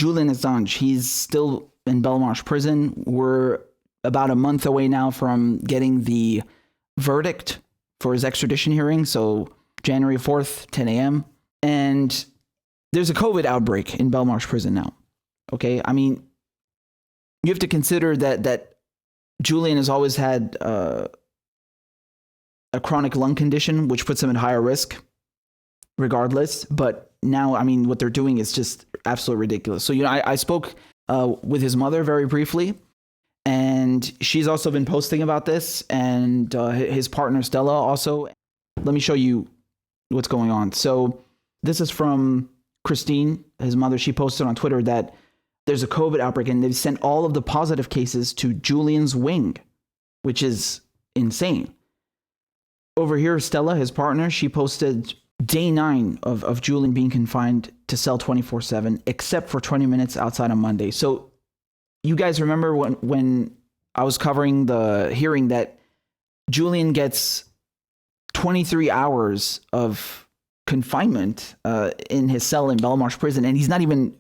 Julian Assange, he's still in Belmarsh prison. We're about a month away now from getting the verdict for his extradition hearing. So January 4th, 10 a.m. And there's a COVID outbreak in Belmarsh prison now. Okay. I mean, you have to consider that Julian has always had a chronic lung condition, which puts him at higher risk regardless. But now, I mean, what they're doing is just absolutely ridiculous. So, I spoke with his mother very briefly, and she's also been posting about this, and his partner Stella also. Let me show you what's going on. So this is from Christine, his mother. She posted on Twitter that there's a COVID outbreak and they've sent all of the positive cases to Julian's wing, which is insane. Over here, Stella, his partner, she posted day 9 of Julian being confined to cell 24/7, except for 20 minutes outside on Monday. So you guys remember when I was covering the hearing that Julian gets 23 hours of confinement in his cell in Belmarsh prison, and he's not even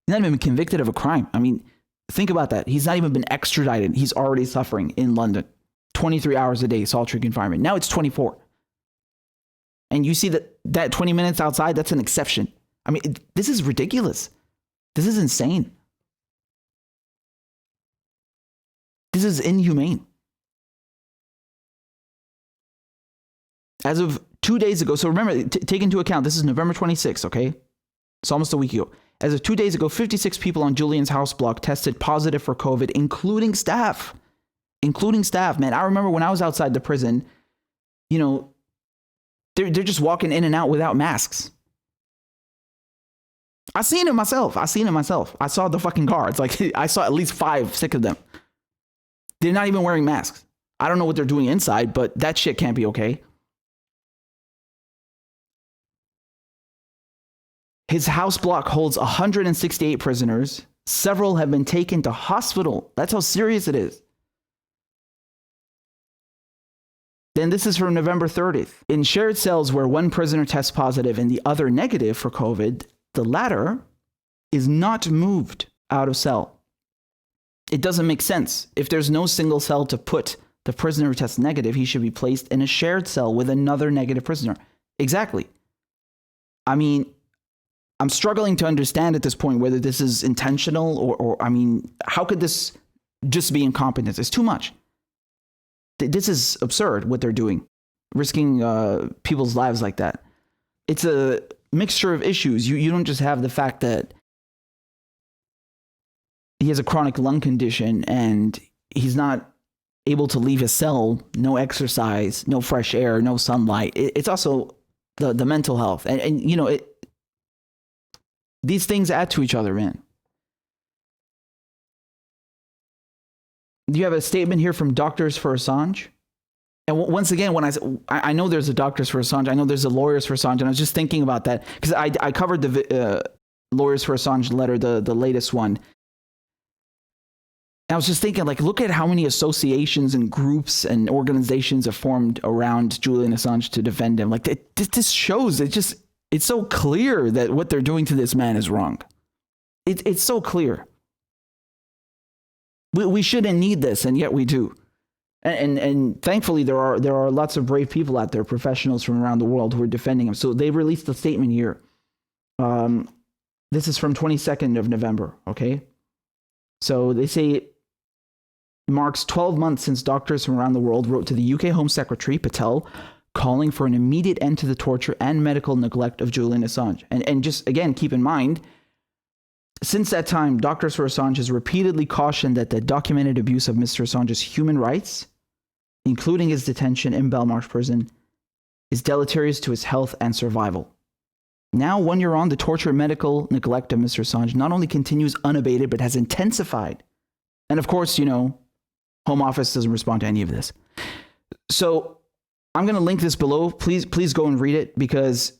convicted of a crime. I mean, think about that. He's not even been extradited. He's already suffering in London. 23 hours a day, solitary confinement. Now it's 24. And you see that 20 minutes outside, that's an exception. I mean, this is ridiculous. This is insane. This is inhumane. As of 2 days ago, so remember, take into account, this is November 26th, okay? It's almost a week ago. As of 2 days ago, 56 people on Julian's house block tested positive for COVID, including staff. Man, I remember when I was outside the prison, they're just walking in and out without masks. I seen it myself. I saw the fucking guards. Like, I saw at least 5, 6 of them. They're not even wearing masks. I don't know what they're doing inside, but that shit can't be okay. His house block holds 168 prisoners. Several have been taken to hospital. That's how serious it is. Then this is from November 30th. In shared cells where one prisoner tests positive and the other negative for COVID, the latter is not moved out of cell. It doesn't make sense. If there's no single cell to put the prisoner who tests negative, he should be placed in a shared cell with another negative prisoner. Exactly. I mean, I'm struggling to understand at this point whether this is intentional or I mean, how could this just be incompetence? It's too much. This is absurd what they're doing, risking people's lives like that. It's a mixture of issues. You don't just have the fact that he has a chronic lung condition and he's not able to leave his cell, no exercise, no fresh air, no sunlight. It's also the mental health. And these things add to each other, man. You have a statement here from Doctors for Assange. And once again, when I know there's a Doctors for Assange, I know there's a Lawyers for Assange, and I was just thinking about that because I covered the Lawyers for Assange letter, the latest one. And I was just thinking, like, look at how many associations and groups and organizations have formed around Julian Assange to defend him. Like, this shows, it's so clear that what they're doing to this man is wrong. It's so clear. We shouldn't need this, and yet we do. And thankfully, there are lots of brave people out there, professionals from around the world who are defending him. So they released a statement here. This is from 22nd of November, okay? So they say it marks 12 months since doctors from around the world wrote to the UK Home Secretary, Patel, calling for an immediate end to the torture and medical neglect of Julian Assange. And just, again, keep in mind, since that time, Doctors for Assange has repeatedly cautioned that the documented abuse of Mr. Assange's human rights, including his detention in Belmarsh prison, is deleterious to his health and survival. Now, 1 year on, the torture and medical neglect of Mr. Assange not only continues unabated, but has intensified. And of course, Home Office doesn't respond to any of this. So I'm going to link this below. Please go and read it because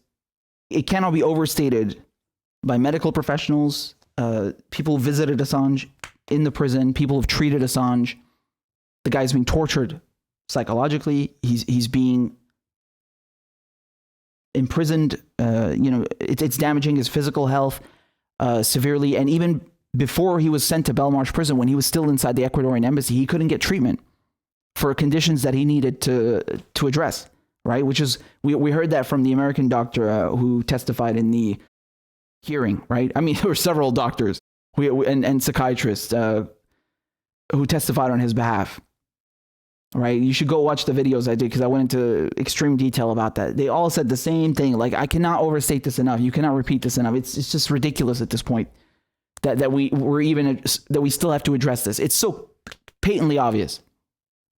it cannot be overstated by medical professionals, people who visited Assange in the prison, people who've treated Assange. The guy's being tortured psychologically. He's being imprisoned. It's damaging his physical health. severely. And even before he was sent to Belmarsh prison, when he was still inside the Ecuadorian embassy, he couldn't get treatment for conditions that he needed to address, right? Which is, we heard that from the American doctor who testified in the hearing, right? I mean, there were several doctors and psychiatrists who testified on his behalf, right? You should go watch the videos I did, because I went into extreme detail about that. They all said the same thing. Like, I cannot overstate this enough. You cannot repeat this enough. It's just ridiculous at this point that we still have to address this. It's so patently obvious.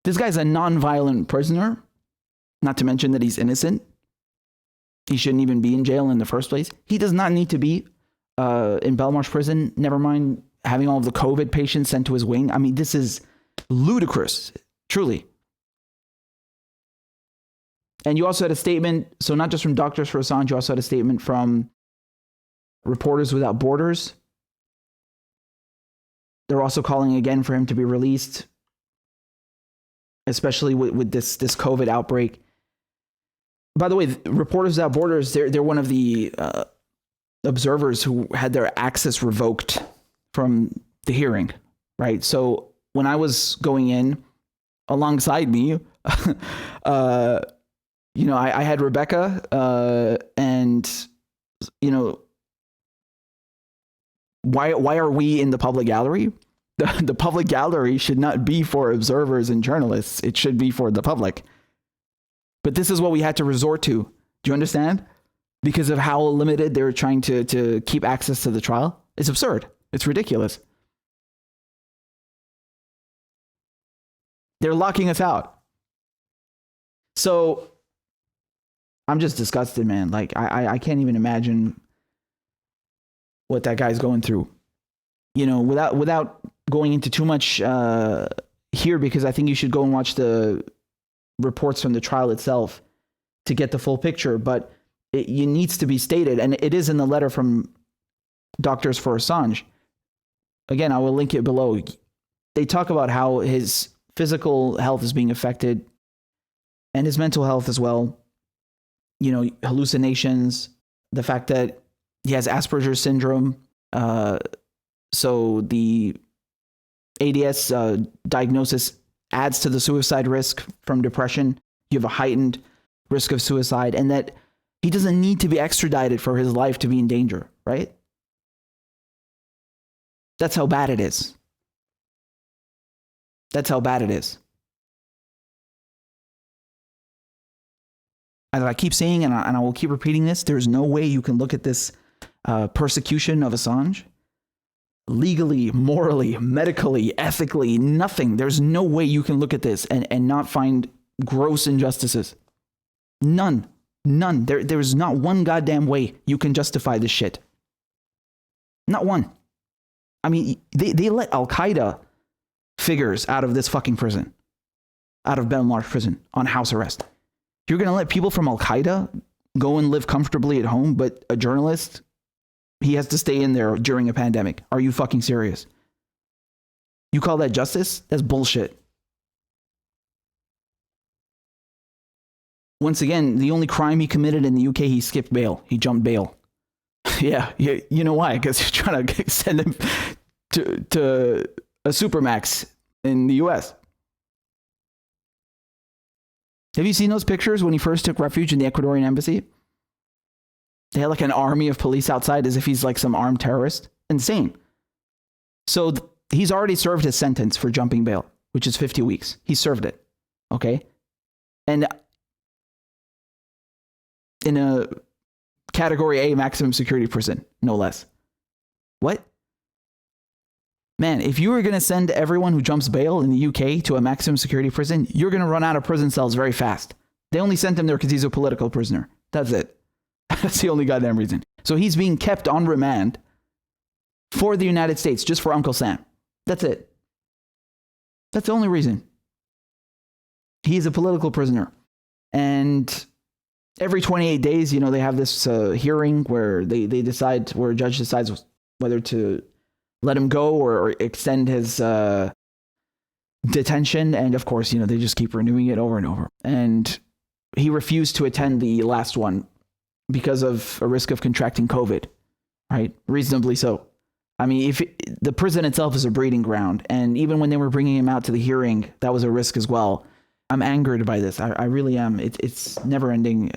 This guy's a non-violent prisoner, not to mention that he's innocent. He shouldn't even be in jail in the first place. He does not need to be in Belmarsh prison, never mind having all of the COVID patients sent to his wing. I mean, this is ludicrous, truly. And you also had a statement, so not just from Doctors for Assange, you also had a statement from Reporters Without Borders. They're also calling again for him to be released, especially with this COVID outbreak. By the way, Reporters Without Borders, they're one of the observers who had their access revoked from the hearing, right? So when I was going in, alongside me, I had Rebecca, and why are we in the public gallery? The public gallery should not be for observers and journalists. It should be for the public. But this is what we had to resort to. Do you understand? Because of how limited they were trying to keep access to the trial. It's absurd. It's ridiculous. They're locking us out. So I'm just disgusted, man. Like, I can't even imagine what that guy's going through. Without going into too much here, because I think you should go and watch the reports from the trial itself to get the full picture. But it needs to be stated, and it is in the letter from Doctors for Assange. Again, I will link it below. They talk about how his physical health is being affected and his mental health as well. Hallucinations, the fact that he has Asperger's syndrome. So the ADS diagnosis adds to the suicide risk from depression. You have a heightened risk of suicide, and that he doesn't need to be extradited for his life to be in danger, right? That's how bad it is. That's how bad it is. As I keep saying, and I will keep repeating this, there's no way you can look at this persecution of Assange legally, morally, medically, ethically, nothing. There's no way you can look at this and not find gross injustices. None. There's not one goddamn way you can justify this shit. Not one. I mean, they let Al-Qaeda figures out of this fucking prison, out of Belmarsh prison on house arrest. You're going to let people from Al-Qaeda go and live comfortably at home, but a journalist, he has to stay in there during a pandemic. Are you fucking serious? You call that justice? That's bullshit. Once again, the only crime he committed in the UK, he skipped bail. He jumped bail. Yeah, you know why? Because you're trying to send him to a supermax in the US. Have you seen those pictures when he first took refuge in the Ecuadorian embassy? They had like an army of police outside as if he's like some armed terrorist. Insane. So he's already served his sentence for jumping bail, which is 50 weeks. He served it. Okay? And in a category A maximum security prison, no less. What? Man, if you were going to send everyone who jumps bail in the UK to a maximum security prison, you're going to run out of prison cells very fast. They only sent him there because he's a political prisoner. That's it. That's the only goddamn reason. So he's being kept on remand for the United States, just for Uncle Sam. That's it. That's the only reason. He's a political prisoner. And every 28 days, they have this hearing where they decide, where a judge decides whether to let him go or extend his detention. And of course, they just keep renewing it over and over. And he refused to attend the last one because of a risk of contracting COVID. right? Reasonably so. I mean, the prison itself is a breeding ground, and even when they were bringing him out to the hearing, that was a risk as well. I'm angered by this. I really am. It's never ending.